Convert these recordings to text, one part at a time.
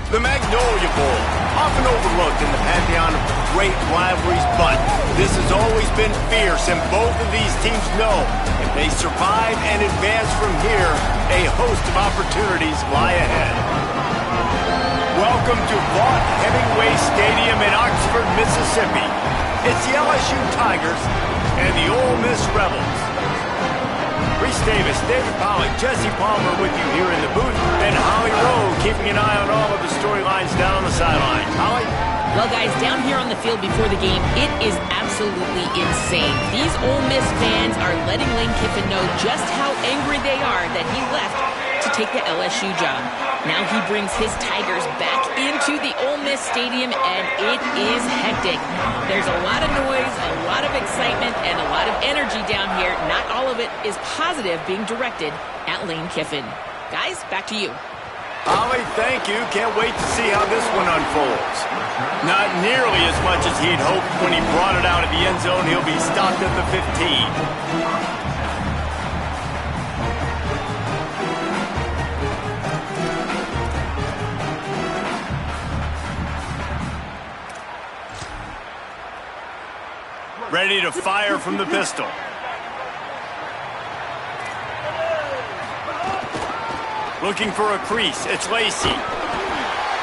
The Magnolia Bowl, often overlooked in the pantheon of great rivalries, but this has always been fierce, and both of these teams know if they survive and advance from here, a host of opportunities lie ahead. Welcome to Vaught Hemingway Stadium in Oxford, Mississippi. It's the LSU Tigers and the Ole Miss Rebels. Reese Davis, David Pollock, Jesse Palmer with you here in the booth, and Holly Rowe keeping an eye on all of the storylines down on the sidelines. Holly? Well, guys, down here on the field before the game, it is absolutely insane. These Ole Miss fans are letting Lane Kiffin know just how angry they are that he left to take the LSU job. Now he brings his Tigers back into the Ole Miss Stadium, and it is hectic. There's a lot of noise, a lot of excitement, and a lot of energy down here. Not all of it is positive being directed at Lane Kiffin. Guys, back to you. Holly, thank you. Can't wait to see how this one unfolds. Not nearly as much as he'd hoped when he brought it out of the end zone. He'll be stopped at the 15. Ready to fire from the pistol. Looking for a crease. It's Lacey.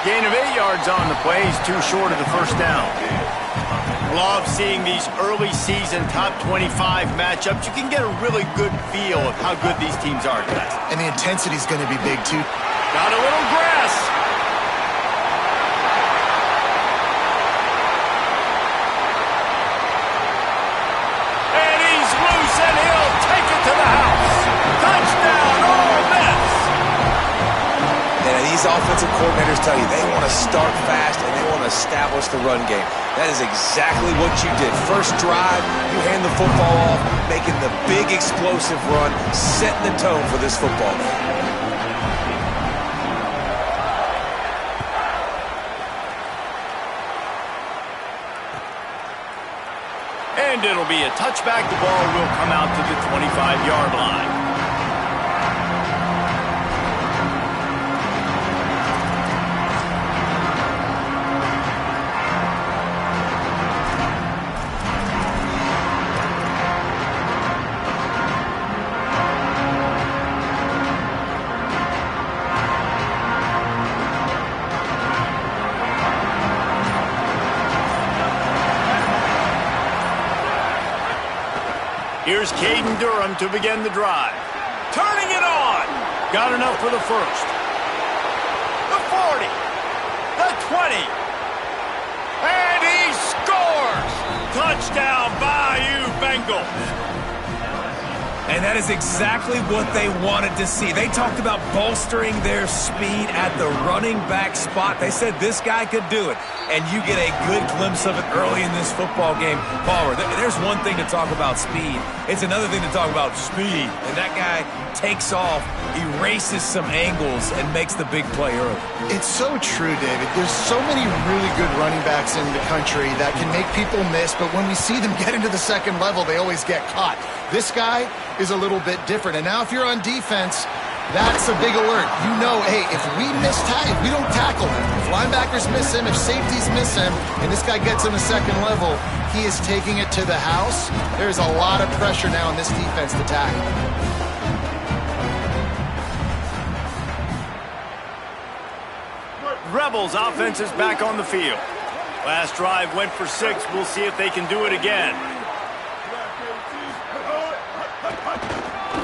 Gain of 8 yards on the play. He's too short of the first down. Love seeing these early season top 25 matchups. You can get a really good feel of how good these teams are, guys. And the intensity is going to be big, too. Got a little grass. And he'll take it to the house. Touchdown, Ole Miss. And these offensive coordinators tell you they want to start fast and they want to establish the run game. That is exactly what you did. First drive, you hand the football off, making the big explosive run, setting the tone for this football game. And it'll be a touchback. The ball will come out to the 25-yard line. Here's Caden Durham to begin the drive. Turning it on. Got enough for the first. The 40. The 20. And he scores. Touchdown, Bayou Bengals. And that is exactly what they wanted to see. They talked about bolstering their speed at the running back spot. They said this guy could do it. And you get a good glimpse of it early in this football game. Palmer, there's one thing to talk about speed. It's another thing to talk about speed. And that guy takes off, erases some angles, and makes the big play early. It's so true, David. There's so many really good running backs in the country that can make people miss, but when we see them get into the second level, they always get caught. This guy is a little bit different. And now if you're on defense, that's a big alert. You know, hey, if we don't tackle him, if linebackers miss him, if safeties miss him, and this guy gets in the second level, he is taking it to the house. There's a lot of pressure now in this defense to tackle. Rebels offense is back on the field. Last drive went for 6. We'll see if they can do it again.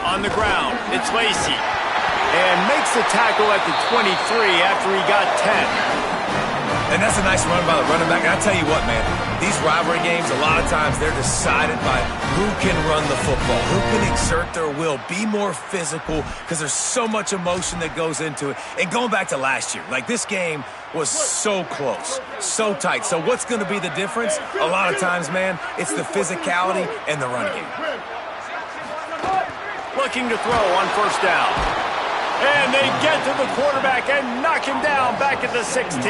On the ground, it's Lacey. And makes the tackle at the 23 after he got 10. And that's a nice run by the running back. And I tell you what, man, these rivalry games, a lot of times they're decided by who can run the football, who can exert their will, be more physical, because there's so much emotion that goes into it. And going back to last year, like this game was so close, so tight. So what's going to be the difference? A lot of times, man, it's the physicality and the run game. Looking to throw on first down. And they get to the quarterback and knock him down back at the 16.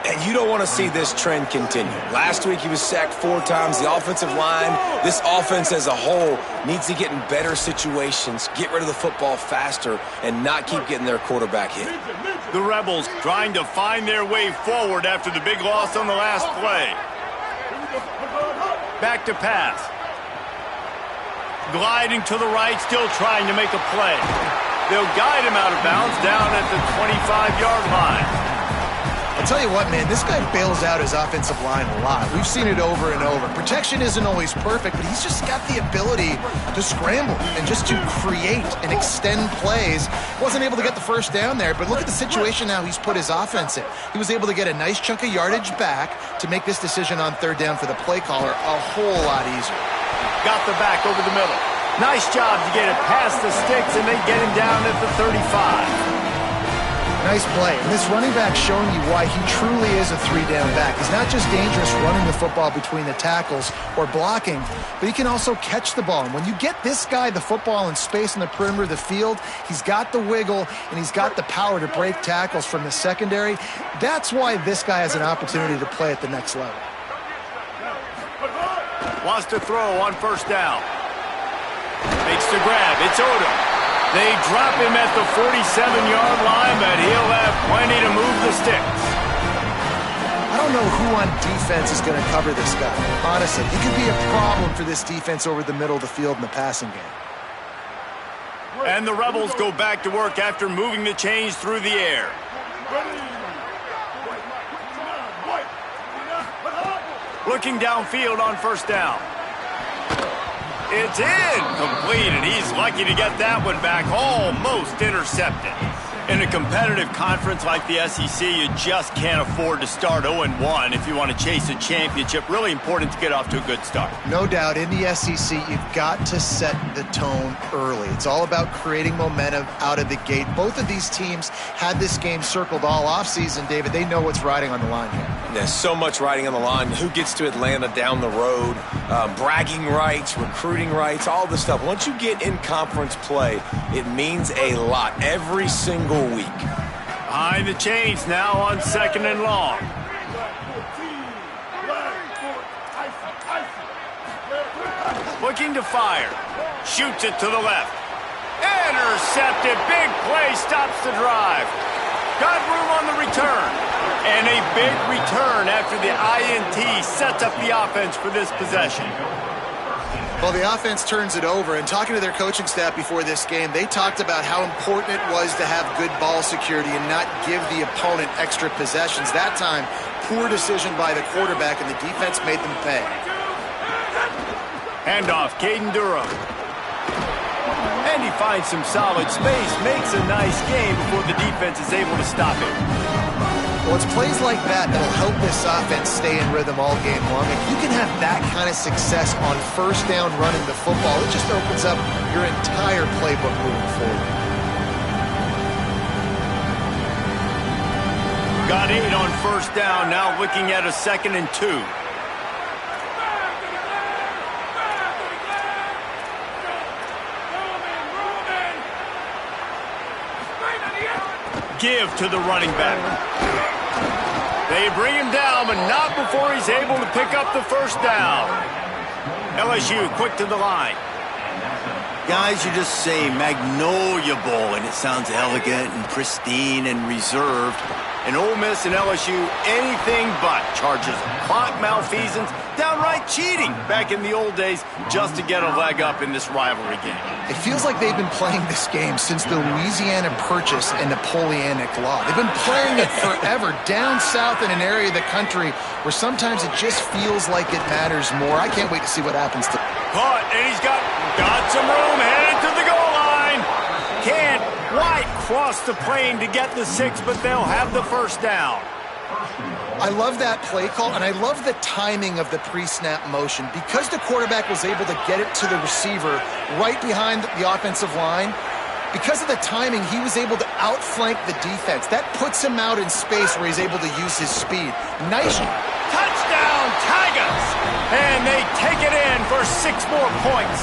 And you don't want to see this trend continue. Last week he was sacked 4 times. The offensive line, this offense as a whole, needs to get in better situations, get rid of the football faster, and not keep getting their quarterback hit. The Rebels trying to find their way forward after the big loss on the last play. Back to pass. Gliding to the right, still trying to make a play. They'll guide him out of bounds down at the 25-yard line. I'll tell you what, man, this guy bails out his offensive line a lot. We've seen it over and over. Protection isn't always perfect, but he's just got the ability to scramble and just to create and extend plays. Wasn't able to get the first down there, but look at the situation now he's put his offense in. He was able to get a nice chunk of yardage back to make this decision on 3rd down for the play caller a whole lot easier. Got the back over the middle. Nice job to get it past the sticks, and they get him down at the 35. Nice play. And this running back showing you why he truly is a 3-down back. He's not just dangerous running the football between the tackles or blocking, but he can also catch the ball. And when you get this guy the football in space in the perimeter of the field, he's got the wiggle and he's got the power to break tackles from the secondary. That's why this guy has an opportunity to play at the next level. Wants to throw on 1st down. Makes the grab. It's Odom. They drop him at the 47-yard line, but he'll have plenty to move the sticks. I don't know who on defense is going to cover this guy. Honestly, he could be a problem for this defense over the middle of the field in the passing game. And the Rebels go back to work after moving the chains through the air. Looking downfield on 1st down. It's incomplete, and he's lucky to get that one back, almost intercepted. In a competitive conference like the SEC, you just can't afford to start 0-1 if you want to chase a championship. Really important to get off to a good start. No doubt, in the SEC, you've got to set the tone early. It's all about creating momentum out of the gate. Both of these teams had this game circled all offseason, David. They know what's riding on the line here. There's so much riding on the line. Who gets to Atlanta down the road, bragging rights, recruiting rights, all this stuff. Once you get in conference play, it means a lot every single week. Behind the chains now on 2nd and long. Looking to fire. Shoots it to the left. Intercepted. Big play stops the drive. Got room on the return. And a big return after the INT sets up the offense for this possession. Well, the offense turns it over, and talking to their coaching staff before this game, they talked about how important it was to have good ball security and not give the opponent extra possessions. That time, poor decision by the quarterback, and the defense made them pay. Handoff, Caden Durham. And he finds some solid space, makes a nice game before the defense is able to stop him. Well, it's plays like that that'll help this offense stay in rhythm all game long. If you can have that kind of success on 1st down running the football, it just opens up your entire playbook moving forward. Got 8 on 1st down, now looking at a 2nd and 2. Give to the running back. They bring him down, but not before he's able to pick up the 1st down. LSU quick to the line. Guys, you just say Magnolia Bowl, and it sounds elegant and pristine and reserved. And Ole Miss and LSU, anything but. Charges of clock malfeasance, downright cheating back in the old days just to get a leg up in this rivalry game. It feels like they've been playing this game since the Louisiana Purchase and Napoleonic Law. They've been playing it forever down south in an area of the country where sometimes it just feels like it matters more. I can't wait to see what happens to Caught, and he's got some room headed to the goal line. Can't quite cross the plane to get the 6, but they'll have the 1st down. I love that play call, and I love the timing of the pre-snap motion. Because the quarterback was able to get it to the receiver right behind the offensive line, because of the timing, he was able to outflank the defense. That puts him out in space where he's able to use his speed. Nice. Touchdown, Tigers! And they take it in for 6 more points.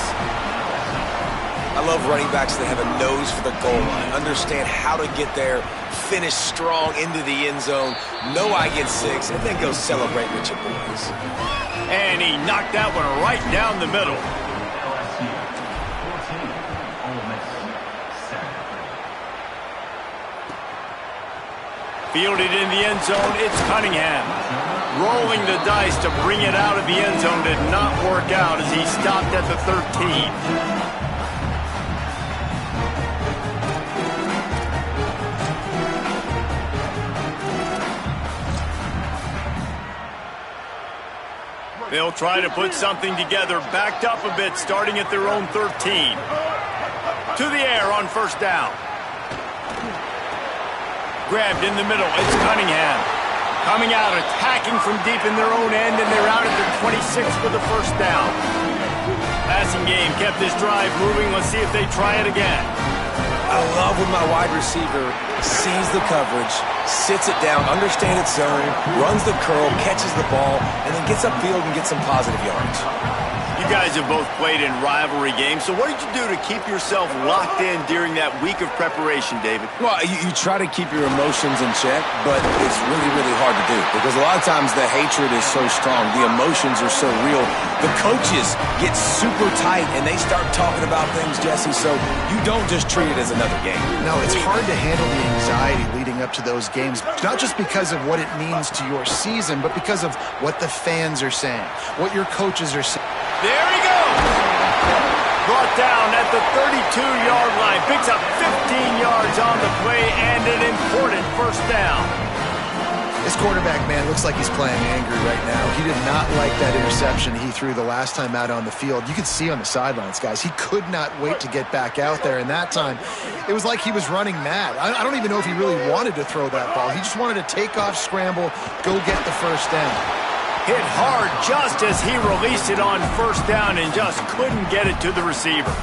I love running backs that have a nose for the goal line, understand how to get there, finish strong into the end zone, know I get 6, and then go celebrate with your boys. And he knocked that one right down the middle. Fielded in the end zone, it's Cunningham. Rolling the dice to bring it out of the end zone did not work out as he stopped at the 13. They'll try to put something together, backed up a bit, starting at their own 13. To the air on first down. Grabbed in the middle, it's Cunningham. Coming out, attacking from deep in their own end, and they're out at their 26 for the first down. Passing game kept this drive moving. Let's see if they try it again. I love when my wide receiver sees the coverage, sits it down, understands its zone, runs the curl, catches the ball, and then gets upfield and gets some positive yards. You guys have both played in rivalry games, so what did you do to keep yourself locked in during that week of preparation, David? Well, you try to keep your emotions in check, but it's really, really hard to do because a lot of times the hatred is so strong, the emotions are so real. The coaches get super tight and they start talking about things, Jesse, so you don't just treat it as another game. No, it's hard to handle the anxiety leading up to those games, not just because of what it means to your season, but because of what the fans are saying, what your coaches are saying. There he goes! Brought down at the 32-yard line. Picks up 15 yards on the play and an important first down. This quarterback, man, looks like he's playing angry right now. He did not like that interception he threw the last time out on the field. You could see on the sidelines, guys, he could not wait to get back out there. And that time, it was like he was running mad. I don't even know if he really wanted to throw that ball. He just wanted to take off, scramble, go get the first down. Hit hard just as he released it on first down and just couldn't get it to the receiver.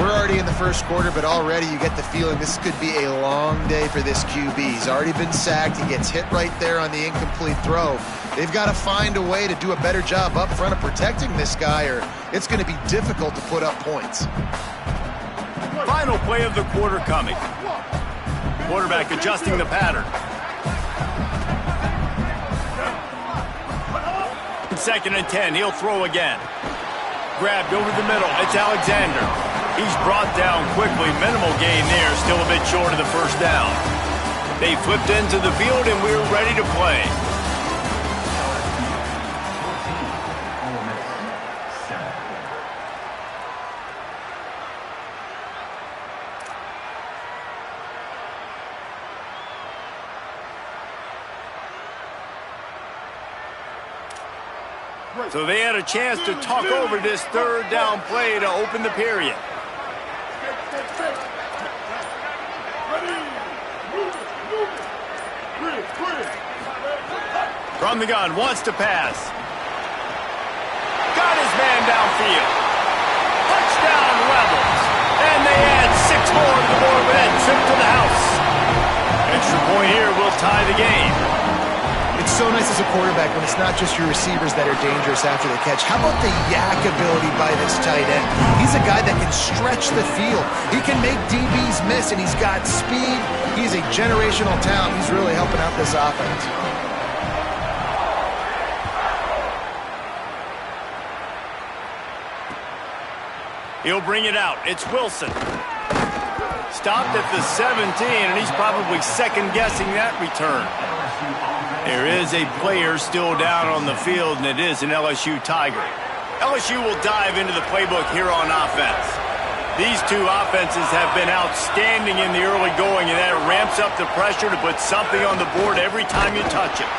We're already in the first quarter, but already you get the feeling this could be a long day for this QB. He's already been sacked. He gets hit right there on the incomplete throw. They've got to find a way to do a better job up front of protecting this guy, or it's going to be difficult to put up points. Final play of the quarter coming. Quarterback adjusting the pattern. Second and 10, he'll throw again. Grabbed over the middle, it's Alexander. He's brought down quickly, minimal gain there, still a bit short of the first down. They flipped into the field and we're ready to play. So they had a chance to talk over this third down play to open the period. From the gun, wants to pass. Got his man downfield. Touchdown Rebels. And they add 6 more to the board with that trip to the house. Extra point here will tie the game. It's so nice as a quarterback when it's not just your receivers that are dangerous after the catch. How about the yak ability by this tight end? He's a guy that can stretch the field. He can make DBs miss, and he's got speed. He's a generational talent. He's really helping out this offense. He'll bring it out. It's Wilson. Stopped at the 17, and he's probably second-guessing that return. There is a player still down on the field, and it is an LSU Tiger. LSU will dive into the playbook here on offense. These two offenses have been outstanding in the early going, and that ramps up the pressure to put something on the board every time you touch it.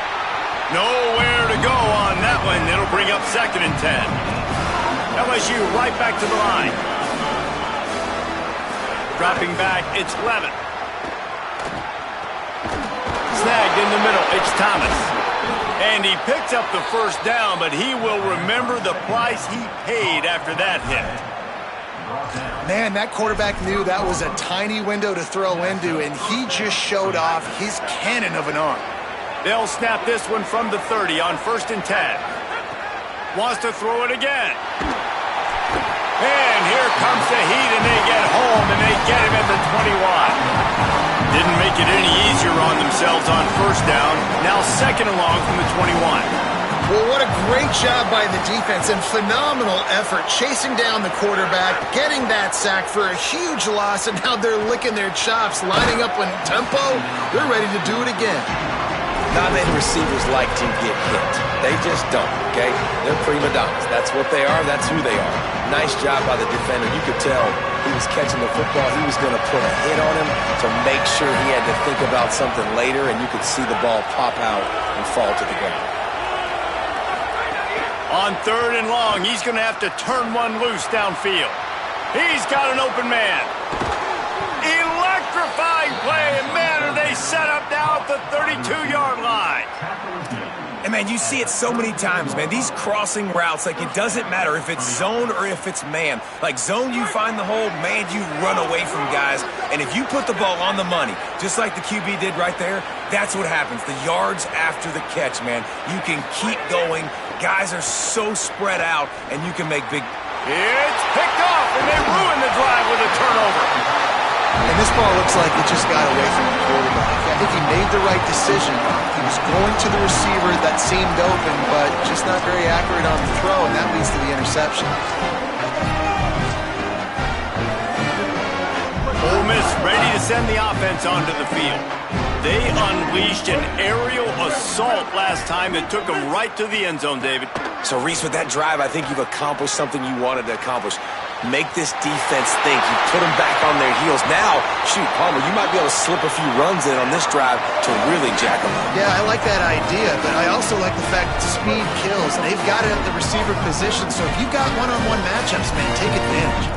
Nowhere to go on that one. It'll bring up second and 10. LSU right back to the line. Dropping back, it's Levin. Snagged in the middle, it's Thomas. And he picks up the first down, but he will remember the price he paid after that hit. Man, that quarterback knew that was a tiny window to throw into, and he just showed off his cannon of an arm. They'll snap this one from the 30 on first and 10. Wants to throw it again. And here comes the heat, and they get home, and they get him at the 21. Didn't make it any easier on themselves on first down. Now second along from the 21. Well, what a great job by the defense and phenomenal effort chasing down the quarterback, getting that sack for a huge loss, and now they're licking their chops, lining up in tempo. They're ready to do it again. Not many receivers like to get hit. They just don't, okay? They're prima donnas. That's what they are. That's who they are. Nice job by the defender. You could tell he was catching the football. He was going to put a hit on him to make sure he had to think about something later, and you could see the ball pop out and fall to the ground. On third and long, he's going to have to turn one loose downfield. He's got an open man. Electrifying play, and man, are they set up now at the 32-yard line. And, man, you see it so many times, man. These crossing routes, like, it doesn't matter if it's zone or if it's man. Like, zone, you find the hole. Man, you run away from guys. And if you put the ball on the money, just like the QB did right there, that's what happens. The yards after the catch, man, you can keep going. Guys are so spread out, and you can make big... It's picked off, and they ruin the drive with a turnover. And this ball looks like it just got away from the quarterback. I think he made the right decision. He was going to the receiver that seemed open, but just not very accurate on the throw, and that leads to the interception. Ole Miss ready to send the offense onto the field. They unleashed an aerial assault last time that took them right to the end zone, David. So, Reese, with that drive, I think you've accomplished something you wanted to accomplish. Make this defense think. You put them back on their heels. Now, shoot, Palmer, you might be able to slip a few runs in on this drive to really jack them up. Yeah, I like that idea, but I also like the fact that speed kills. They've got it at the receiver position, so if you've got one-on-one matchups, man, take advantage.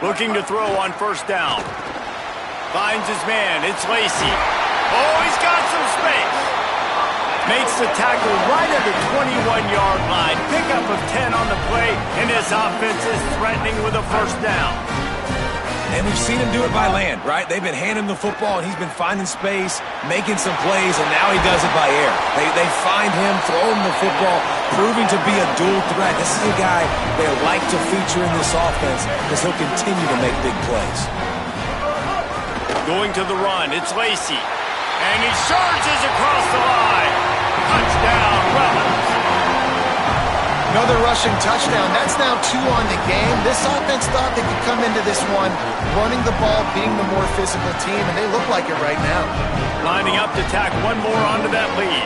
Looking to throw on first down. Finds his man. It's Lacey. Oh, he's got some space. Makes the tackle right at the 21-yard line. Pickup of 10 on the play, and his offense is threatening with a first down. And we've seen him do it by land, right? They've been handing the football, and he's been finding space, making some plays, and now he does it by air. They find him, throw him the football, proving to be a dual threat. This is a guy they like to feature in this offense because he'll continue to make big plays. Going to the run, it's Lacey. And he surges across the line. Touchdown, Rebels. Another rushing touchdown. That's now 2 on the game. This offense thought they could come into this one running the ball, being the more physical team, and they look like it right now. Lining up to tack one more onto that lead.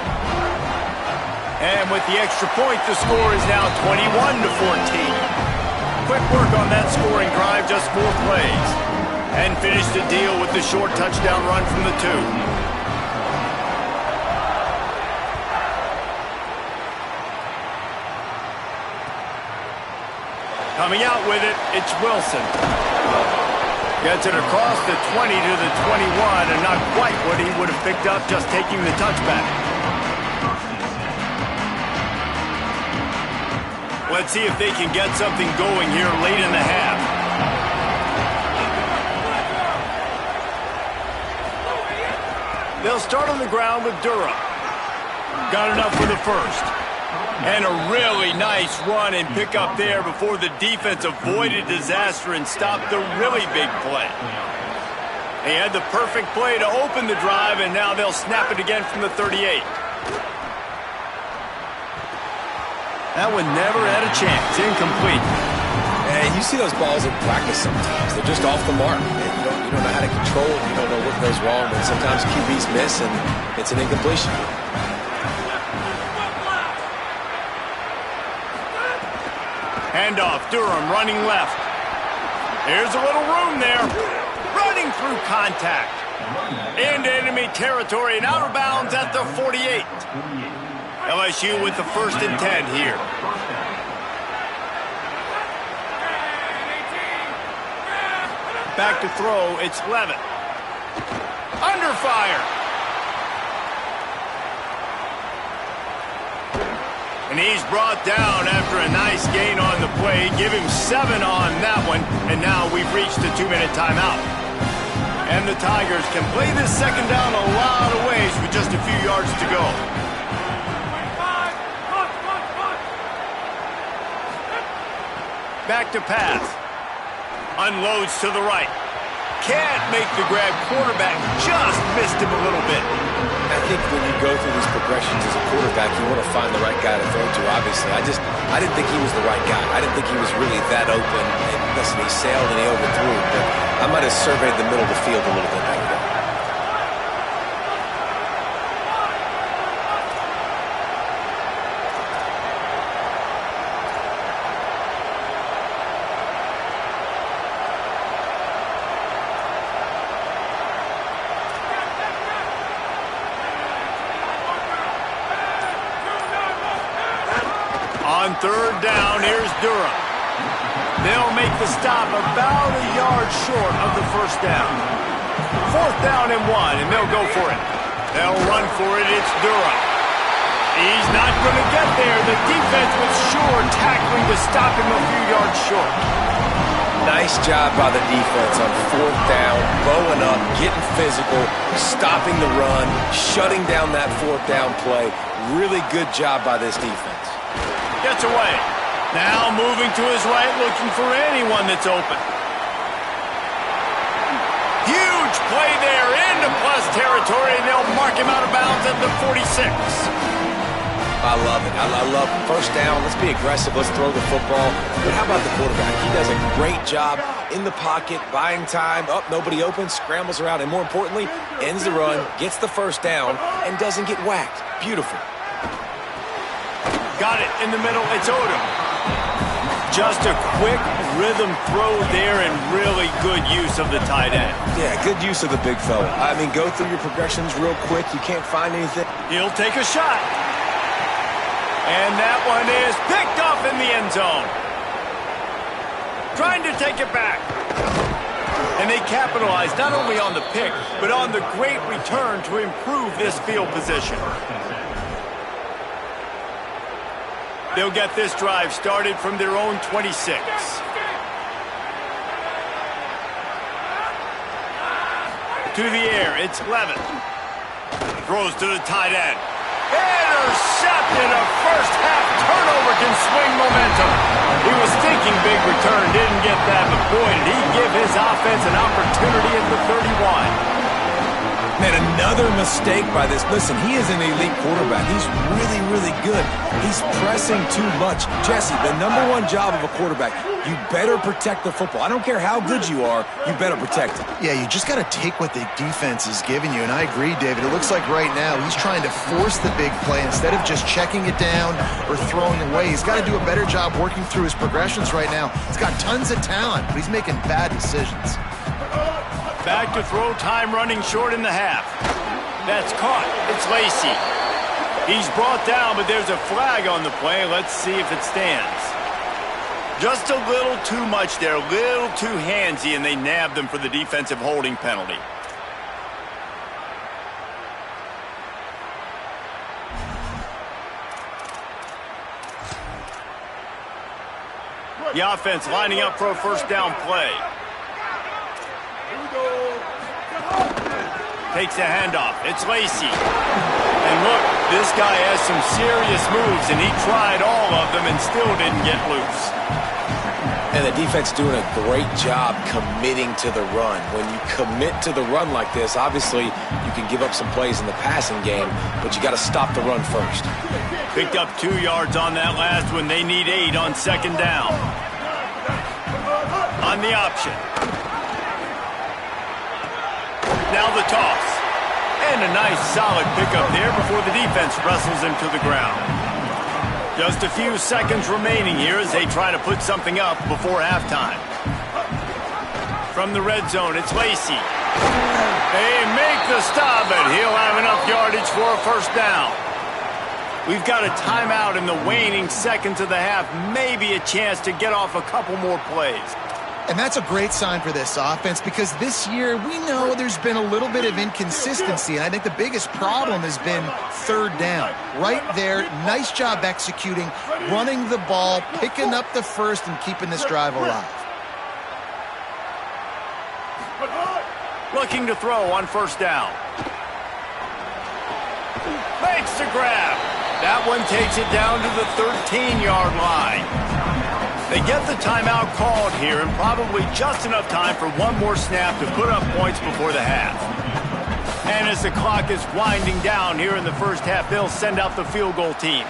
And with the extra point, the score is now 21-14. Quick work on that scoring drive, just 4 plays. And finished the deal with the short touchdown run from the 2. Coming out with it, it's Wilson. Gets it across the 20 to the 21, and not quite what he would have picked up just taking the touchback. Let's see if they can get something going here late in the half. They'll start on the ground with Durham. Got enough for the first. And a really nice run and pick up there before the defense avoided disaster and stopped the really big play. They had the perfect play to open the drive, and now they'll snap it again from the 38. That one never had a chance. Incomplete. And you see those balls in practice sometimes. They're just off the mark. And you don't know how to control it. You don't know what goes wrong. But sometimes QBs miss, and it's an incompletion. Handoff, Durham running left. There's a little room there. Running through contact. Into enemy territory and out of bounds at the 48. LSU with the 1st and 10 here. Back to throw, it's Levitt. Under fire. And he's brought down after a nice gain on the play. Give him 7 on that one. And now we've reached the 2-minute timeout. And the Tigers can play this second down a lot of ways with just a few yards to go. Back to pass. Unloads to the right. Can't make the grab. Quarterback just missed him a little bit. I think when you go through these progressions as a quarterback, you want to find the right guy to throw to, obviously. I didn't think he was the right guy. I didn't think he was really that open. And listen, he sailed and he overthrew, but I might have surveyed the middle of the field a little bit better. On third down, here's Durham. They'll make the stop about a yard short of the first down. Fourth down and 1, and they'll go for it. They'll run for it. It's Durham. He's not going to get there. The defense was sure tackling to stop him a few yards short. Nice job by the defense on fourth down, bowing up, getting physical, stopping the run, shutting down that fourth down play. Really good job by this defense. Gets away. Now moving to his right, looking for anyone that's open. Huge play there into plus territory, and they'll mark him out of bounds at the 46. I love it. I love first down. Let's be aggressive. Let's throw the football. But how about the quarterback? He does a great job in the pocket, buying time. Up, nobody open, scrambles around, and more importantly, ends the run, gets the first down, and doesn't get whacked. Beautiful. Got it in the middle. It's Odom. Just a quick rhythm throw there and really good use of the tight end. Yeah, good use of the big fella. I mean, go through your progressions real quick. You can't find anything. He'll take a shot. And that one is picked off in the end zone. Trying to take it back. And they capitalized not only on the pick, but on the great return to improve this field position. They'll get this drive started from their own 26. To the air, it's Levin. Throws to the tight end. Intercepted. A first-half turnover can swing momentum. He was thinking big return, didn't get that, but boy, did he give his offense an opportunity at the 31. Man, another mistake by this. Listen, he is an elite quarterback. He's really, really good. He's pressing too much. Jesse, the #1 job of a quarterback, you better protect the football. I don't care how good you are, you better protect it. Yeah, you just got to take what the defense is giving you, and I agree, David. It looks like right now he's trying to force the big play instead of just checking it down or throwing away. He's got to do a better job working through his progressions right now. He's got tons of talent, but he's making bad decisions. Back to throw, time running short in the half. That's caught. It's Lacey. He's brought down, but there's a flag on the play. Let's see if it stands. Just a little too much there, a little too handsy, and they nabbed him for the defensive holding penalty. The offense lining up for a first down play. Takes a handoff. It's Lacey. And look, this guy has some serious moves, and he tried all of them and still didn't get loose. And the defense doing a great job committing to the run. When you commit to the run like this, obviously you can give up some plays in the passing game, but you got to stop the run first. Picked up 2 yards on that last one. They need 8 on second down. On the option. Now the toss. And a nice solid pickup there before the defense wrestles him to the ground. Just a few seconds remaining here as they try to put something up before halftime. From the red zone, it's Lacey. They make the stop, but he'll have enough yardage for a first down. We've got a timeout in the waning seconds of the half. Maybe a chance to get off a couple more plays. And that's a great sign for this offense because this year we know there's been a little bit of inconsistency, and I think the biggest problem has been third down. Right there, nice job executing, running the ball, picking up the first, and keeping this drive alive. Looking to throw on first down. Makes the grab. That one takes it down to the 13-yard line. They get the timeout called here, and probably just enough time for one more snap to put up points before the half. And as the clock is winding down here in the first half, they'll send out the field goal team.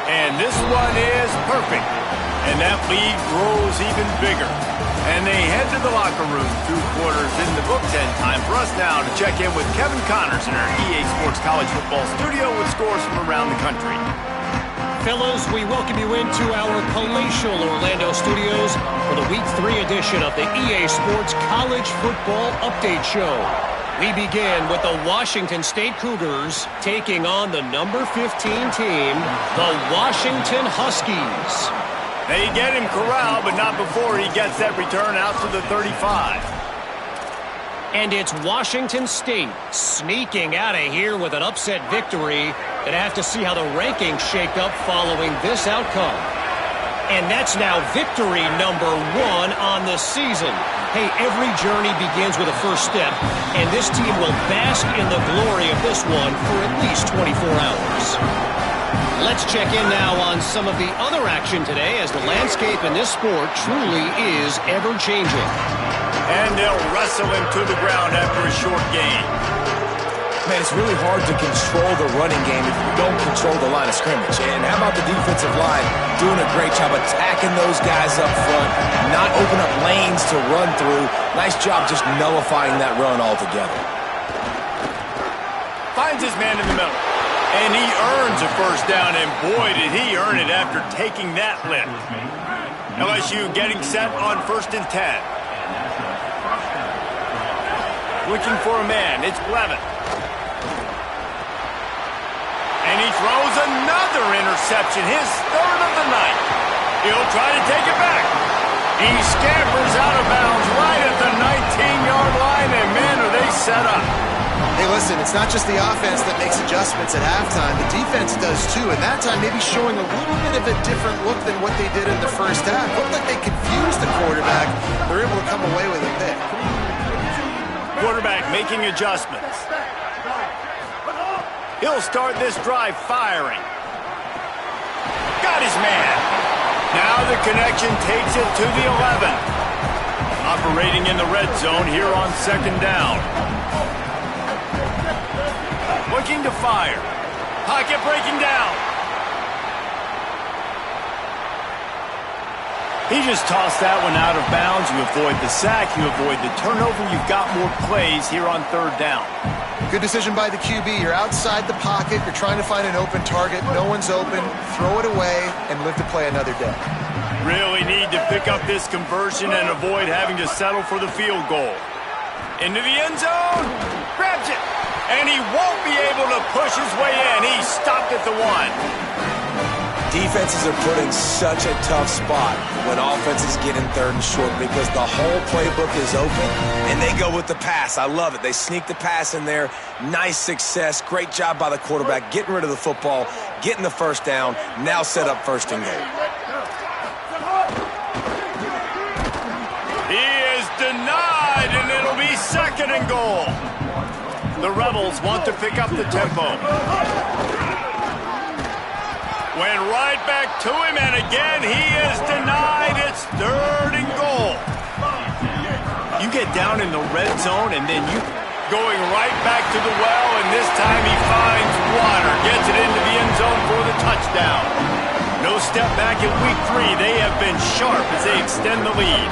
And this one is perfect. And that lead grows even bigger. And they head to the locker room. 2 quarters in the books, and time for us now to check in with Kevin Connors in our EA Sports College Football studio with scores from around the country. Fellas, we welcome you into our palatial Orlando studios for the Week 3 edition of the EA Sports College Football Update Show. We begin with the Washington State Cougars taking on the number 15 team, the Washington Huskies. They get him corralled, but not before he gets that return out to the 35. And it's Washington State sneaking out of here with an upset victory. Gonna have to see how the rankings shake up following this outcome. And that's now victory number 1 on the season. Hey, every journey begins with a first step, and this team will bask in the glory of this one for at least 24 hours. Let's check in now on some of the other action today, as the landscape in this sport truly is ever-changing. And they'll wrestle him to the ground after a short gain. Man, it's really hard to control the running game if you don't control the line of scrimmage. And how about the defensive line doing a great job attacking those guys up front, not open up lanes to run through. Nice job just nullifying that run altogether. Finds his man in the middle. And he earns a first down, and boy, did he earn it after taking that lift. LSU getting set on 1st and 10. Looking for a man, it's Blevin. And he throws another interception, his 3rd of the night. He'll try to take it back. He scampers out of bounds right at the 19-yard line, and man, are they set up. Hey, listen, it's not just the offense that makes adjustments at halftime. The defense does too, and that time maybe showing a little bit of a different look than what they did in the first half. Looked like they confused the quarterback. They're able to come away with a pick. Quarterback making adjustments. He'll start this drive firing. Got his man. Now the connection takes it to the 11. Operating in the red zone here on 2nd down. Looking to fire. Pocket breaking down. He just tossed that one out of bounds. You avoid the sack. You avoid the turnover. You've got more plays here on 3rd down. Good decision by the QB. You're outside the pocket. You're trying to find an open target. No one's open. Throw it away and live to play another day. Really need to pick up this conversion and avoid having to settle for the field goal. Into the end zone. Grabs it. And he won't be able to push his way in. He stopped at the 1. Defenses are put in such a tough spot when offenses get in 3rd and short because the whole playbook is open and they go with the pass. I love it. They sneak the pass in there. Nice success. Great job by the quarterback getting rid of the football, getting the first down, now set up 1st and goal. He is denied, and it'll be 2nd and goal. The Rebels want to pick up the tempo. Went right back to him, and again he is denied. It's 3rd and goal. You get down in the red zone, and then you going right back to the well, and this time he finds water. Gets it into the end zone for the touchdown. No step back in Week 3. They have been sharp as they extend the lead.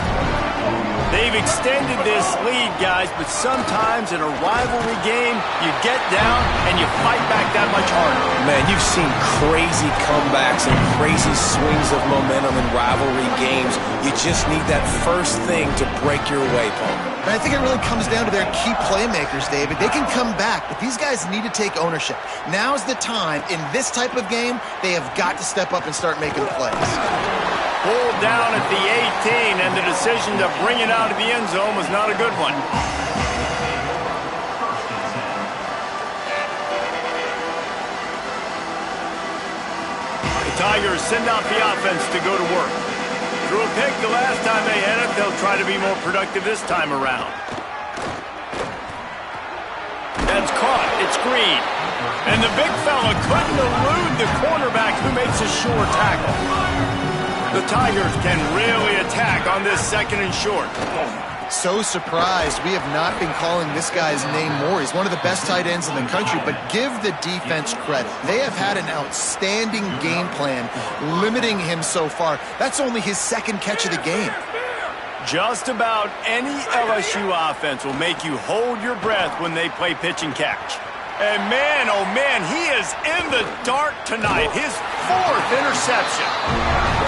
They've extended this lead, guys, but sometimes in a rivalry game, you get down and you fight back that much harder. Man, you've seen crazy comebacks and crazy swings of momentum in rivalry games. You just need that first thing to break your way, Paul. And I think it really comes down to their key playmakers, David. They can come back, but these guys need to take ownership. Now's the time. In this type of game, they have got to step up and start making plays. Pulled down at the 18, and the decision to bring it out of the end zone was not a good one. The Tigers send out the offense to go to work. Threw a pick the last time they had it. They'll try to be more productive this time around. That's caught. It's Green. And the big fella couldn't elude the cornerback who makes a sure tackle. The Tigers can really attack on this 2nd and short. So surprised we have not been calling this guy's name more. He's one of the best tight ends in the country, but give the defense credit. They have had an outstanding game plan limiting him so far. That's only his 2nd catch of the game. Just about any LSU offense will make you hold your breath when they play pitch and catch. And man, oh man, he is in the dark tonight. His 4th interception.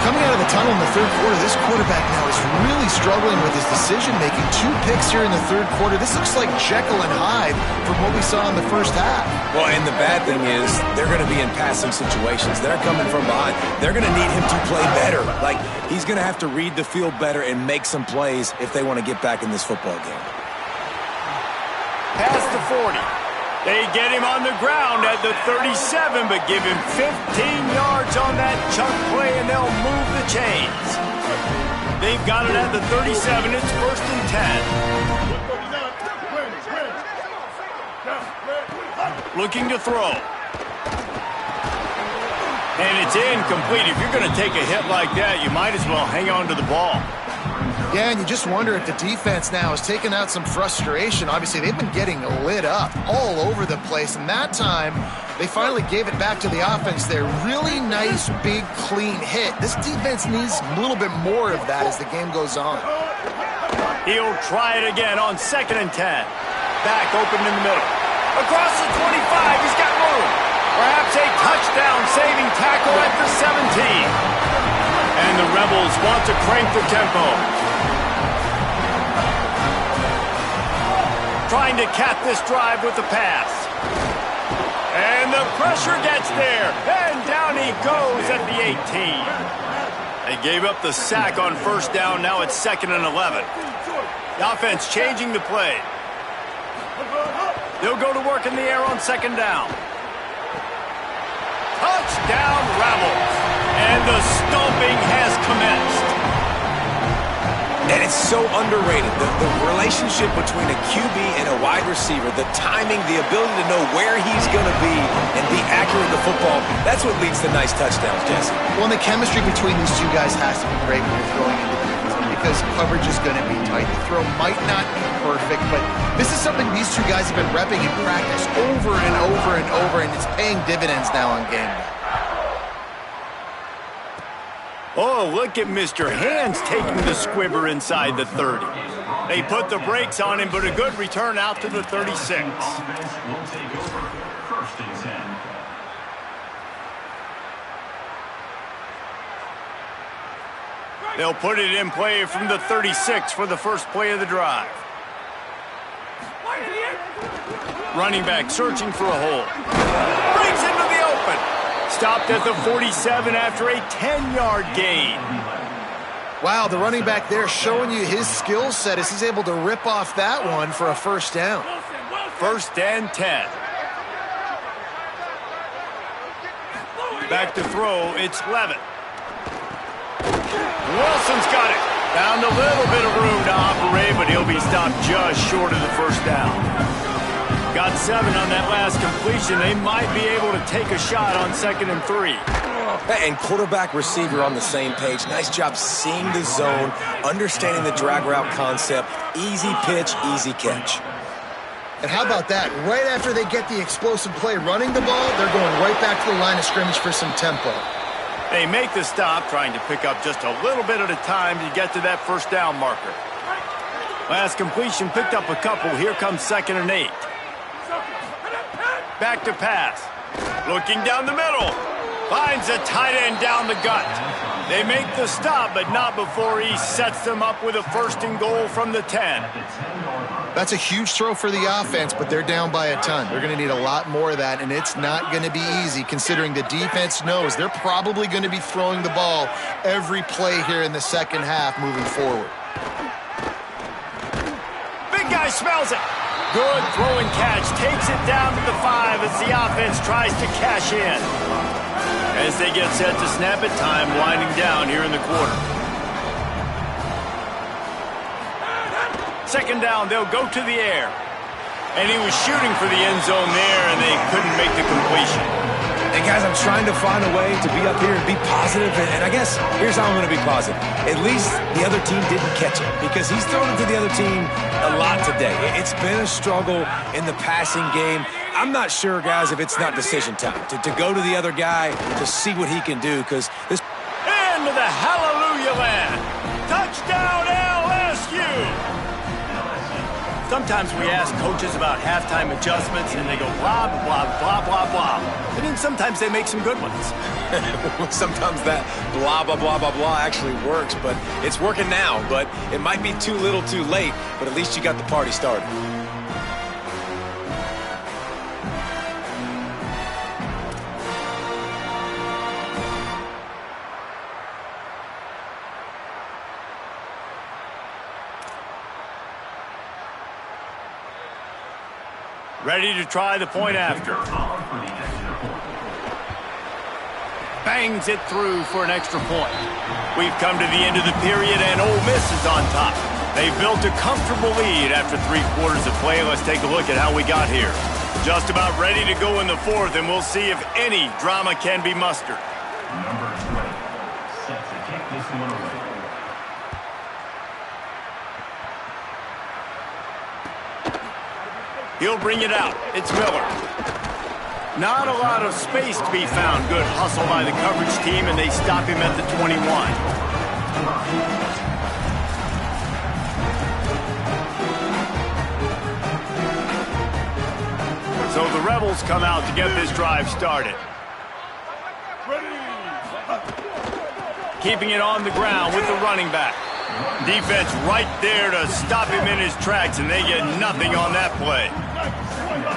Coming out of the tunnel in the 3rd quarter, this quarterback now is really struggling with his decision-making. 2 picks here in the 3rd quarter. This looks like Jekyll and Hyde from what we saw in the 1st half. Well, and the bad thing is they're going to be in passing situations. They're coming from behind. They're going to need him to play better. Like, he's going to have to read the field better and make some plays if they want to get back in this football game. Past the 40. They get him on the ground at the 37, but give him 15 yards on that chunk play, and they'll move the chains. They've got it at the 37. It's 1st and 10. Looking to throw. And it's incomplete. If you're going to take a hit like that, you might as well hang on to the ball. Yeah, and you just wonder if the defense now has taken out some frustration. Obviously, they've been getting lit up all over the place, and that time they finally gave it back to the offense there. Really nice, big, clean hit. This defense needs a little bit more of that as the game goes on. He'll try it again on 2nd and 10. Back open in the middle. Across the 25, he's got room. Perhaps a touchdown-saving tackle at the 17. And the Rebels want to crank the tempo. Trying to cap this drive with the pass. And the pressure gets there. And down he goes at the 18. They gave up the sack on 1st down. Now it's 2nd and 11. The offense changing the play. They'll go to work in the air on 2nd down. Touchdown Rebels. And the stomping has commenced. And it's so underrated. The relationship between a QB and a wide receiver, the timing, the ability to know where he's going to be and be accurate with the football, that's what leads to nice touchdowns, Jesse. Well, and the chemistry between these two guys has to be great when you're throwing into the end zone because coverage is going to be tight. The throw might not be perfect, but this is something these two guys have been repping in practice over and over and over, and it's paying dividends now on game day. Oh, look at Mr. Hands taking the squibber inside the 30. They put the brakes on him, but a good return out to the 36. They'll put it in play from the 36 for the first play of the drive. Running back searching for a hole. Brings into the open. Stopped at the 47 after a 10-yard gain. Wow, the running back there showing you his skill set as he's able to rip off that one for a 1st down. 1st and 10. Back to throw, it's Levin. Wilson's got it. Found a little bit of room to operate, but he'll be stopped just short of the 1st down. Got 7 on that last completion. They might be able to take a shot on 2nd and 3. And quarterback receiver on the same page. Nice job seeing the zone, understanding the drag route concept. Easy pitch, easy catch. And how about that? Right after they get the explosive play running the ball, they're going right back to the line of scrimmage for some tempo. They make the stop, trying to pick up just a little bit at a time to get to that 1st down marker. Last completion picked up a couple. Here comes 2nd and 8. Back to pass. Looking down the middle. Finds a tight end down the gut. They make the stop, but not before he sets them up with a 1st and goal from the 10. That's a huge throw for the offense, but they're down by a ton. They're going to need a lot more of that, and it's not going to be easy considering the defense knows they're probably going to be throwing the ball every play here in the 2nd half moving forward. Big guy smells it. Good throwing catch. Takes it down to the 5 as the offense tries to cash in. As they get set to snap it, time winding down here in the quarter. 2nd down, they'll go to the air. And he was shooting for the end zone there, and they couldn't make the completion. And guys, I'm trying to find a way to be up here and be positive, and I guess here's how I'm going to be positive. At least the other team didn't catch it, because he's thrown it to the other team a lot today. It's been a struggle in the passing game. I'm not sure, guys, if it's not decision time to go to the other guy to see what he can do, because this... Into the hallelujah land. Touchdown LSU. Sometimes we ask coaches about halftime adjustments, and they go blah, blah, blah, blah, blah. And then sometimes they make some good ones. Sometimes that blah, blah, blah, blah, blah actually works, but it's working now. But it might be too little too late, but at least you got the party started. Ready to try the point after. Bangs it through for an extra point. We've come to the end of the period, and Ole Miss is on top. They've built a comfortable lead after 3 quarters of play. Let's take a look at how we got here. Just about ready to go in the 4th, and we'll see if any drama can be mustered. Number 20, set to kick this one away. He'll bring it out. It's Miller. Not a lot of space to be found. Good hustle by the coverage team, and they stop him at the 21. So the Rebels come out to get this drive started. Keeping it on the ground with the running back. Defense right there to stop him in his tracks, and they get nothing on that play.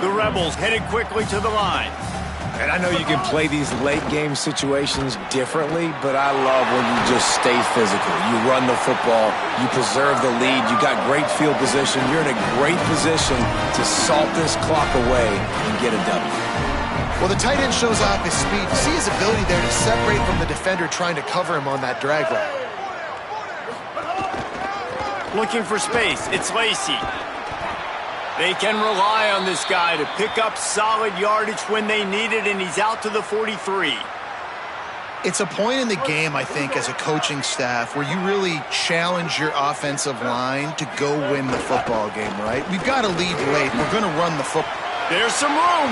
The Rebels headed quickly to the line. And I know you can play these late-game situations differently, but I love when you just stay physical. You run the football, you preserve the lead, you got great field position, you're in a great position to salt this clock away and get a W. Well, the tight end shows off his speed. You see his ability there to separate from the defender trying to cover him on that drag route. Looking for space. It's Lacey. They can rely on this guy to pick up solid yardage when they need it, and he's out to the 43. It's a point in the game, I think, as a coaching staff, where you really challenge your offensive line to go win the football game, right? We've got to lead late. We're going to run the football. There's some room.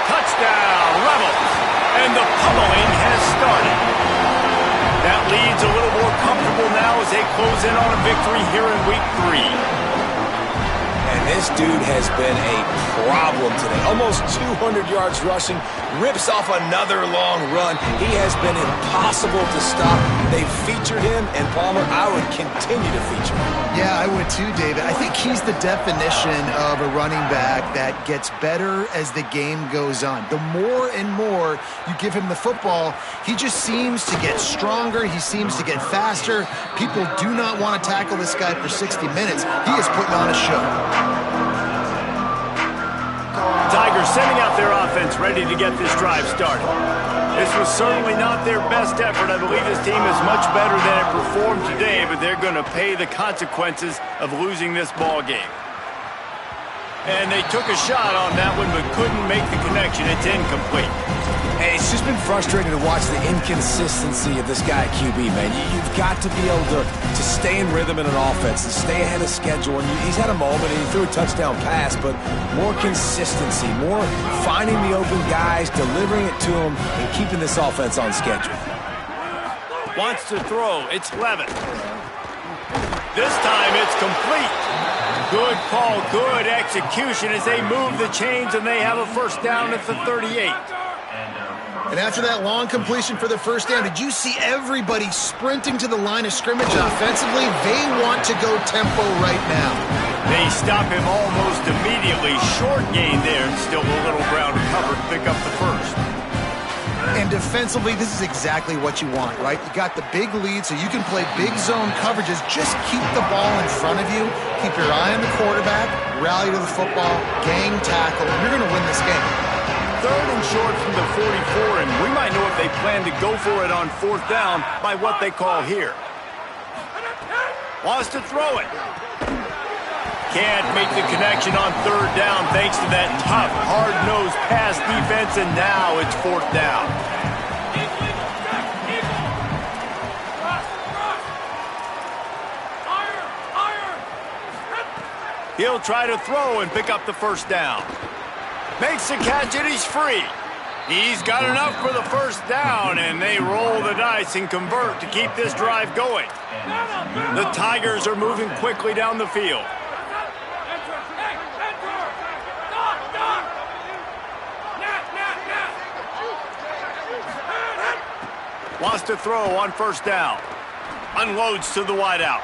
Touchdown, Rebels. And the pummeling has started. That lead's a little more comfortable now as they close in on a victory here in Week 3. And this dude has been a problem today. Almost 200 yards rushing, rips off another long run. He has been impossible to stop. They've featured him, and Palmer, I would continue to feature him. Yeah, I would too, David. I think he's the definition of a running back that gets better as the game goes on. The more and more you give him the football, he just seems to get stronger. He seems to get faster. People do not want to tackle this guy for 60 minutes. He is putting on a show. Tigers sending out their offense ready to get this drive started. This was certainly not their best effort. I believe this team is much better than it performed today, but they're going to pay the consequences of losing this ball game. And they took a shot on that one, but couldn't make the connection. It's incomplete. Hey, it's just been frustrating to watch the inconsistency of this guy at QB, man. You've got to be able to stay in rhythm in an offense and stay ahead of schedule. And he's had a moment, and he threw a touchdown pass, but more consistency, more finding the open guys, delivering it to them, and keeping this offense on schedule. Wants to throw. It's Levitt. This time it's complete. Good call, good execution as they move the chains, and they have a first down at the 38. And after that long completion for the first down, did you see everybody sprinting to the line of scrimmage offensively? They want to go tempo right now. They stop him almost immediately. Short gain there, and still a little ground to cover to pick up the first. And defensively, this is exactly what you want, right? You got the big lead, so you can play big zone coverages. Just keep the ball in front of you. Keep your eye on the quarterback. Rally to the football. Gang tackle. And you're going to win this game. 3rd and short from the 44, and we might know if they plan to go for it on 4th down by what they call here. Wants to throw it. Can't make the connection on third down thanks to that tough, hard-nosed pass defense, and now it's fourth down. He'll try to throw and pick up the first down. Makes the catch and he's free. He's got enough for the first down, and they roll the dice and convert to keep this drive going. The Tigers are moving quickly down the field. Wants to throw on first down. Unloads to the wideout.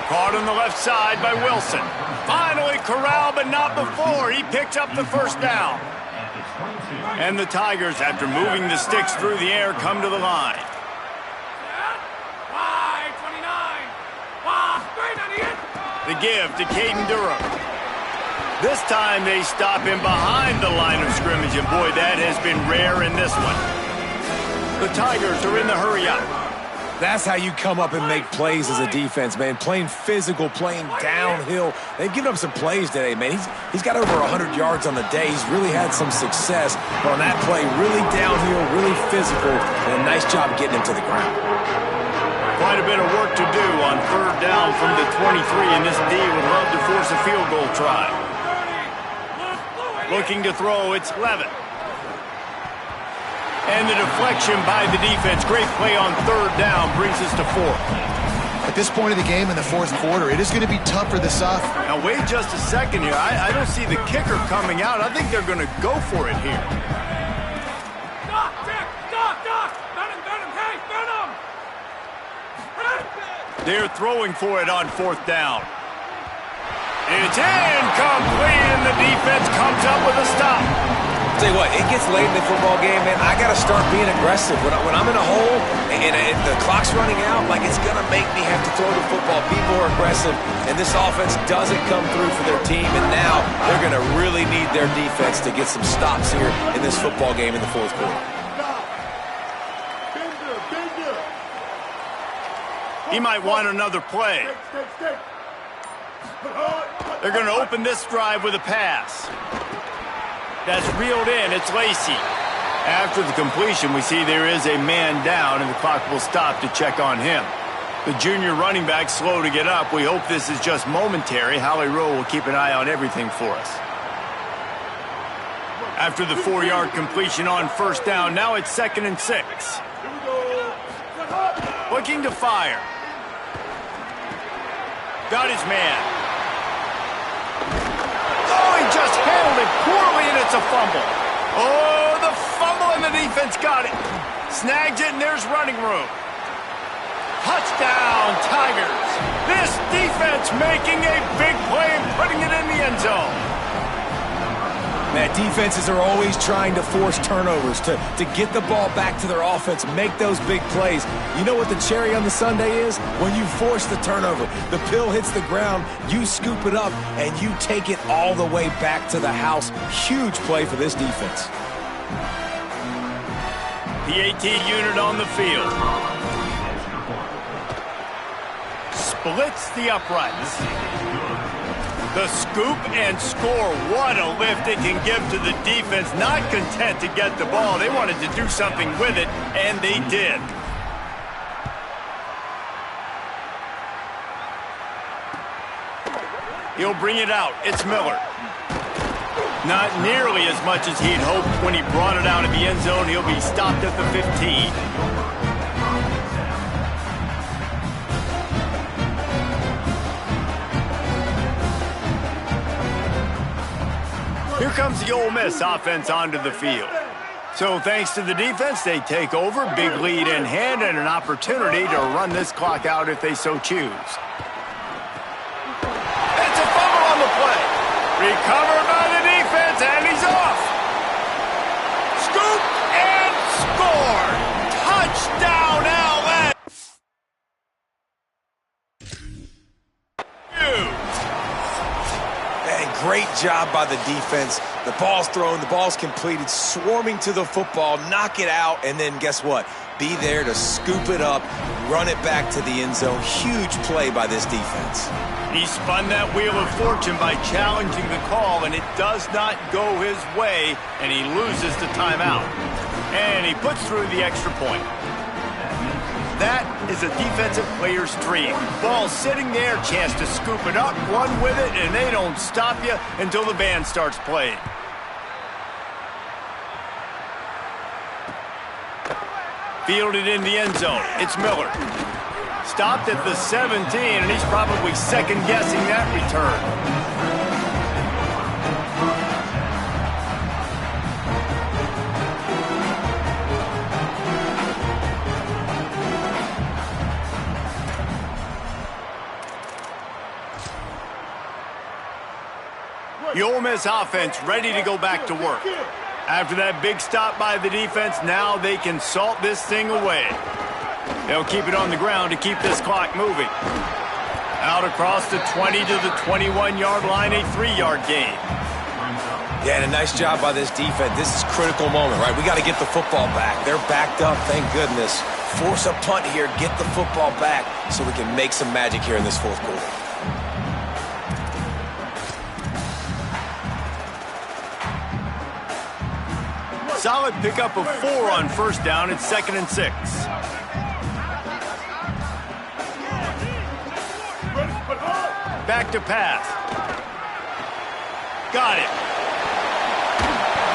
Caught on the left side by Wilson. Finally corralled, but not before. He picks up the first down. And the Tigers, after moving the sticks through the air, come to the line. The give to Caden Durham. This time they stop him behind the line of scrimmage, and boy, that has been rare in this one. The Tigers are in the hurry-up. That's how you come up and make plays as a defense, man. Playing physical, playing downhill. They've given up some plays today, man. He's got over 100 yards on the day. He's really had some success. But on that play, really downhill, really physical, and a nice job getting him to the ground. Quite a bit of work to do on third down from the 23, and this D would love to force a field goal try. Looking to throw, it's Levitt. And the deflection by the defense. Great play on third down brings us to fourth. At this point of the game in the fourth quarter, it is going to be tough for this offense. Now, wait just a second here. I don't see the kicker coming out. I think they're going to go for it here. They're throwing for it on fourth down. It's incomplete, and the defense comes up with a stop. Tell you what, it gets late in the football game, man. I got to start being aggressive. When I'm in a hole and the clock's running out, like, it's going to make me have to throw the football, be more aggressive. And this offense doesn't come through for their team, and now they're going to really need their defense to get some stops here in this football game in the fourth quarter. He might want another play. They're going to open this drive with a pass. That's reeled in. It's Lacey. After the completion, we see there is a man down, and the clock will stop to check on him. The junior running back slow to get up. We hope this is just momentary. Howie Rowe will keep an eye on everything for us. After the 4-yard completion on first down, now it's 2nd and 6. Looking to fire. Got his man. Oh, he just handled it poorly, and it's a fumble. Oh, the fumble, and the defense got it. Snags it, and there's running room. Touchdown, Tigers. This defense making a big play and putting it in the end zone. Man, defenses are always trying to force turnovers to get the ball back to their offense, make those big plays. You know what the cherry on the sundae is? When you force the turnover, the pill hits the ground, you scoop it up, and you take it all the way back to the house. Huge play for this defense. The 18 unit on the field. Splits the uprights. The scoop and score. What a lift it can give to the defense. Not content to get the ball. They wanted to do something with it, and they did. He'll bring it out. It's Miller. Not nearly as much as he'd hoped when he brought it out of the end zone. He'll be stopped at the 15. Here comes the Ole Miss offense onto the field. So thanks to the defense, they take over, big lead in hand, and an opportunity to run this clock out if they so choose. It's a fumble on the play. Recovered by the defense, and he's off. Scoop and score. Touchdown, LA. Great job by the defense. The ball's thrown, the ball's completed, swarming to the football, knock it out, and then guess what? Be there to scoop it up, run it back to the end zone. Huge play by this defense. He spun that wheel of fortune by challenging the call, and it does not go his way, and he loses the timeout. And he puts through the extra point. That is a defensive player's dream. Ball sitting there, chance to scoop it up, run with it, and they don't stop you until the band starts playing. Fielded in the end zone. It's Miller. Stopped at the 17, and he's probably second-guessing that return. The Ole Miss offense ready to go back to work. After that big stop by the defense, now they can salt this thing away. They'll keep it on the ground to keep this clock moving. Out across the 20 to the 21-yard line, a 3-yard gain. Yeah, and a nice job by this defense. This is a critical moment, right? We got to get the football back. They're backed up, thank goodness. Force a punt here, get the football back so we can make some magic here in this fourth quarter. Solid pickup of 4 on first down. It's 2nd and 6. Back to pass. Got it.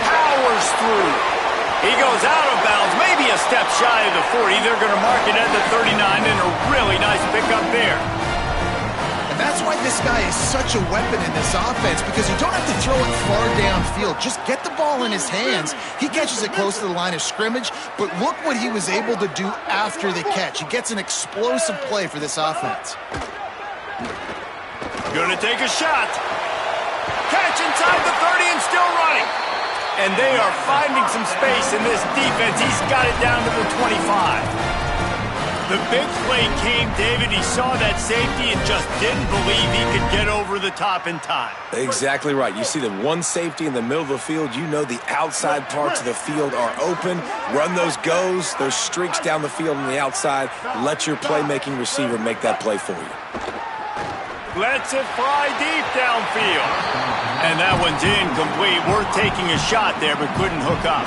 Powers through. He goes out of bounds, maybe a step shy of the 40. They're going to mark it at the 39, and a really nice pickup there. And that's why this guy is such a weapon in this offense, because you don't have to throw it far downfield. Just get the ball in his hands. He catches it close to the line of scrimmage, but look what he was able to do after the catch. He gets an explosive play for this offense. Gonna take a shot. Catch inside the 30 and still running. And they are finding some space in this defense. He's got it down to the 25. The big play came, David. He saw that safety and just didn't believe he could get over the top in time. Exactly right. You see the one safety in the middle of the field. You know the outside parts of the field are open. Run those goes, those streaks down the field on the outside. Let your playmaking receiver make that play for you. Lets it fly deep downfield. And that one's incomplete. Worth taking a shot there, but couldn't hook up.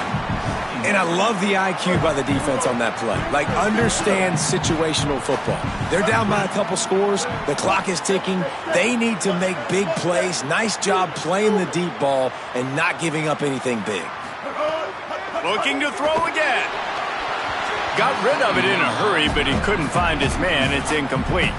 And I love the IQ by the defense on that play. Like, understand situational football. They're down by a couple scores. The clock is ticking. They need to make big plays. Nice job playing the deep ball and not giving up anything big. Looking to throw again. Got rid of it in a hurry, but he couldn't find his man. It's incomplete.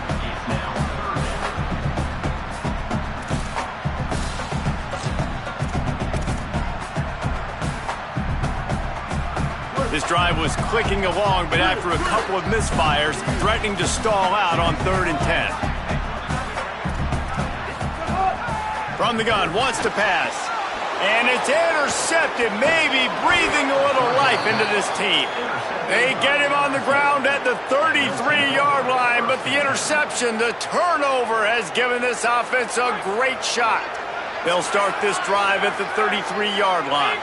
This drive was clicking along, but after a couple of misfires, threatening to stall out on 3rd and 10. From the gun, wants to pass. And it's intercepted, maybe breathing a little life into this team. They get him on the ground at the 33-yard line, but the interception, the turnover, has given this offense a great shot. They'll start this drive at the 33-yard line.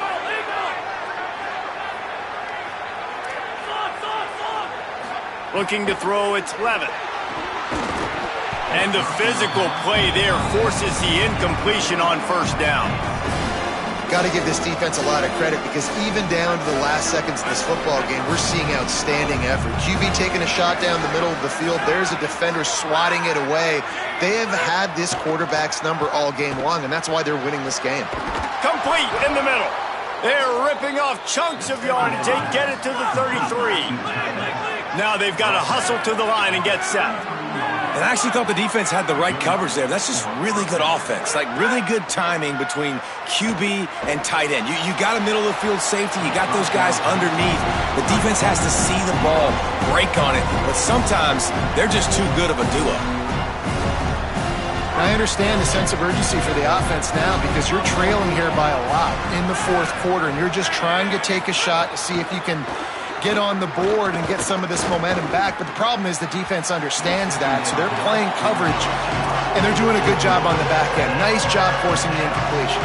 Looking to throw, it's Levitt. And the physical play there forces the incompletion on first down. Got to give this defense a lot of credit, because even down to the last seconds of this football game, we're seeing outstanding effort. QB taking a shot down the middle of the field. There's a defender swatting it away. They have had this quarterback's number all game long, and that's why they're winning this game. Complete in the middle. They're ripping off chunks of yardage. They get it to the 33. Now they've got to hustle to the line and get set. And I actually thought the defense had the right coverage there. That's just really good offense. Like, really good timing between QB and tight end. You got a middle of the field safety. You got those guys underneath. The defense has to see the ball, break on it. But sometimes they're just too good of a duo. I understand the sense of urgency for the offense now, because you're trailing here by a lot in the fourth quarter, and you're just trying to take a shot to see if you can get on the board and get some of this momentum back. But the problem is the defense understands that, so they're playing coverage, and they're doing a good job on the back end. Nice job forcing the incompletion.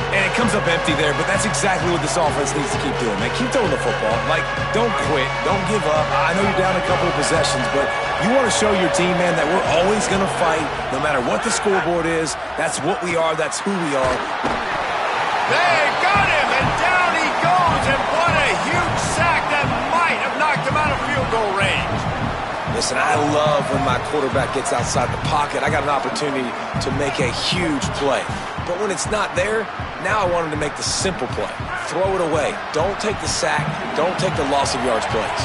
And it comes up empty there, but that's exactly what this offense needs to keep doing, man. Keep throwing the football. Like, don't quit. Don't give up. I know you're down a couple of possessions, but you want to show your team, man, that we're always going to fight no matter what the scoreboard is. That's what we are. That's who we are. They got him, and down he goes, and what a huge sack that might have knocked him out of field goal range. Listen, I love when my quarterback gets outside the pocket. I got an opportunity to make a huge play. But when it's not there, now I want him to make the simple play. Throw it away. Don't take the sack. Don't take the loss of yards plays.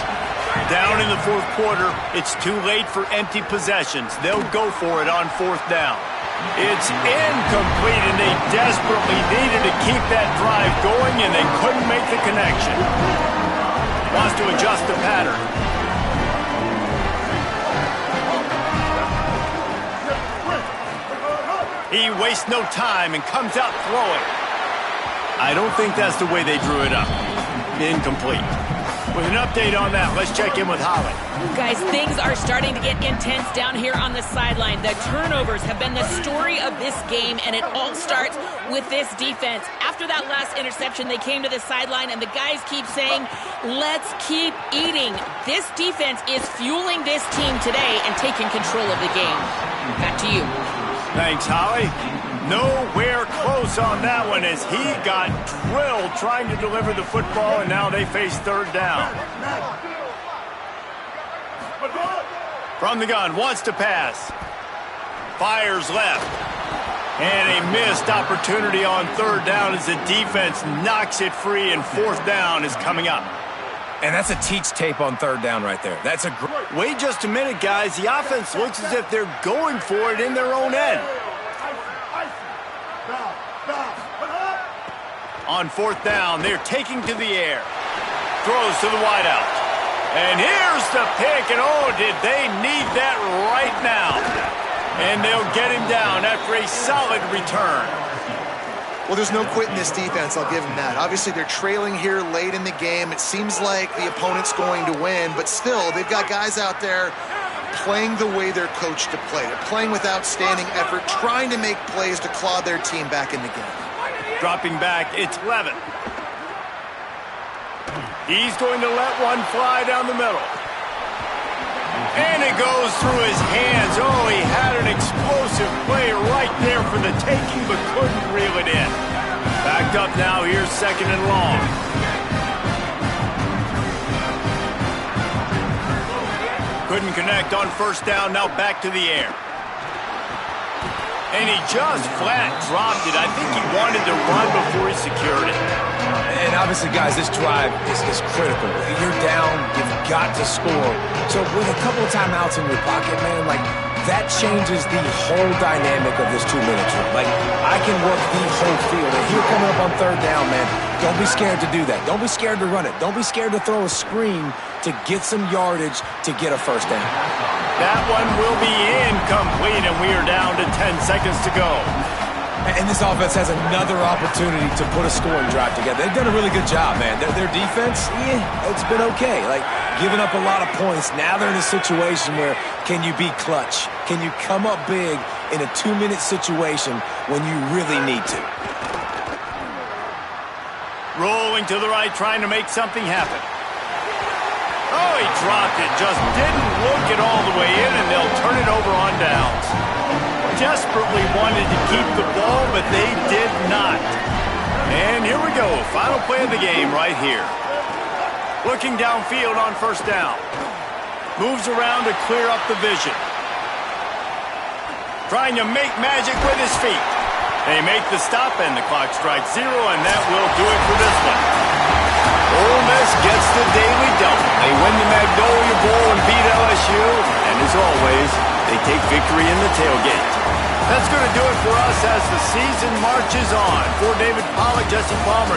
Down in the fourth quarter, it's too late for empty possessions. They'll go for it on fourth down. It's incomplete, and they desperately needed to keep that drive going, and they couldn't make the connection. Wants to adjust the pattern. He wastes no time and comes out throwing. I don't think that's the way they drew it up. Incomplete. With an update on that, let's check in with Holly. Guys, things are starting to get intense down here on the sideline. The turnovers have been the story of this game, and it all starts with this defense. After that last interception, they came to the sideline, and the guys keep saying, let's keep eating. This defense is fueling this team today and taking control of the game. Back to you. Thanks, Holly. Nowhere close on that one as he got drilled trying to deliver the football, and now they face third down. From the gun, wants to pass. Fires left. And a missed opportunity on third down as the defense knocks it free, and fourth down is coming up. And that's a teach tape on third down right there. That's a great... Wait just a minute, guys. The offense looks as if they're going for it in their own end. On fourth down, they're taking to the air. Throws to the wideout. And here's the pick, and oh, did they need that right now. And they'll get him down after a solid return. Well, there's no quit in this defense, I'll give them that. Obviously, they're trailing here late in the game. It seems like the opponent's going to win, but still, they've got guys out there playing the way they're coached to play. They're playing with outstanding effort, trying to make plays to claw their team back in the game. Dropping back, it's Levin. He's going to let one fly down the middle. And it goes through his hands. Oh, he had an explosive play right there for the taking, but couldn't reel it in. Backed up now, here's second and long. Couldn't connect on first down, now back to the air. And he just flat dropped it. I think he wanted to run before he secured it. And obviously, guys, this drive is critical. You're down, you've got to score. So with a couple of timeouts in your pocket, man, like, that changes the whole dynamic of this 2-minute drill. Like, I can work the whole field. And here coming up on third down, man, don't be scared to do that. Don't be scared to run it. Don't be scared to throw a screen to get some yardage to get a first down. That one will be incomplete, and we are down to 10 seconds to go. And this offense has another opportunity to put a scoring drive together. They've done a really good job, man. Their defense, it's been okay. Like, giving up a lot of points. Now they're in a situation where can you be clutch? Can you come up big in a 2-minute situation when you really need to? Rolling to the right, trying to make something happen. Oh, he dropped it. Just didn't look it all the way in, and they'll turn it over on downs. Desperately wanted to keep the ball, but they did not. And here we go. Final play of the game right here. Looking downfield on first down. Moves around to clear up the vision. Trying to make magic with his feet. They make the stop, and the clock strikes 0, and that will do it for this one. Ole Miss gets the daily double. They win the Magnolia Bowl and beat LSU, and as always, they take victory in the tailgate. That's going to do it for us as the season marches on. For David Pollack, Jesse Palmer,